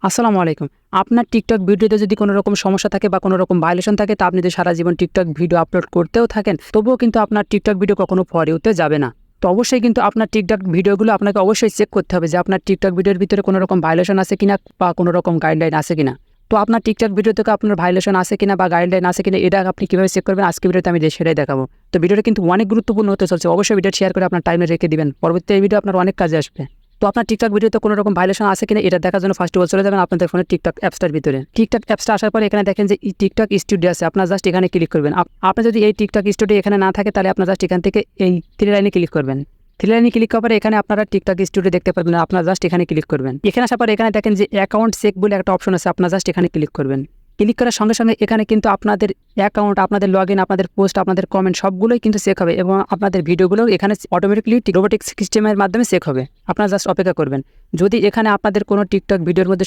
আসসালামু আলাইকুম। আপনার টিকটক ভিডিওতে যদি কোনো রকম সমস্যা থাকে বা কোনো রকম ভায়োলেশন থাকে, তা আপনি যদি সারা জীবন টিকটক ভিডিও আপলোড করতেও থাকেন, তবুও কিন্তু আপনার টিকটক ভিডিও কখনো ফর ইউতে যাবে না। তো অবশ্যই কিন্তু আপনার টিকটক ভিডিওগুলো আপনাকে অবশ্যই চেক করতে হবে যে আপনার টিকটক ভিডিওর ভিতরে কোনো রকম ভায়োলেশন আছে কিনা বা কোনো রকম গাইডলাইন আছে কিনা। তো আপনার টিকটক ভিডিও থেকে আপনার ভায়োলেশন আছে কিনা বা গাইডলাইন আছে কিনা, এটা আপনি কীভাবে চেক করবেন আজকে ভিডিওতে আমি সেটাই দেখাবো। তো ভিডিওটা কিন্তু অনেক গুরুত্বপূর্ণ হতে চলছে। অবশ্যই ভিডিও শেয়ার করে আপনার টাইমে রেখে দিবেন। পরবর্তী এই ভিডিও আপনার অনেক কাজে আসবে। তো আপনার টিকটক ভিডিওতে কোনো রকম ভায়োলেশন আছে কিনা এটা দেখার জন্য ফার্স্ট অফ অল চলে যাবেন আপনাদের ফোনের টিকটক অ্যাপসটার ভিতরে। টিকটক অ্যাপসটা আসার পরে এখানে দেখেন যে টিকটক স্টুডিও আছে, আপনার জাস্ট এখানে ক্লিক করবেন। আপনার যদি এই টিকটক স্টুডিও এখানে না থাকে, তাহলে আপনার জাস্ট এখান থেকে এই থ্রি লাইনে ক্লিক করবেন। থ্রি লাইনে ক্লিক করার পরে এখানে আপনারা টিকটক স্টুডিও দেখতে পারবেন, আপনার জাস্ট এখানে ক্লিক করবেন। এখানে আসার পরে এখানে দেখেন যে অ্যাকাউন্ট চেক বলে একটা অপশন আছে, আপনার জাস্ট এখানে ক্লিক করবেন। ক্লিক করার সঙ্গে সঙ্গে এখানে কিন্তু আপনাদের অ্যাকাউন্ট, আপনাদের লগ ইন, আপনাদের পোস্ট, আপনাদের কমেন্ট সবগুলোই কিন্তু চেক হবে এবং আপনাদের ভিডিওগুলো এখানে অটোমেটিকলি রোবোটিক সিস্টেমের মাধ্যমে চেক হবে। আপনারা জাস্ট অপেক্ষা করবেন। যদি এখানে আপনাদের কোনো টিকটক ভিডিওর মধ্যে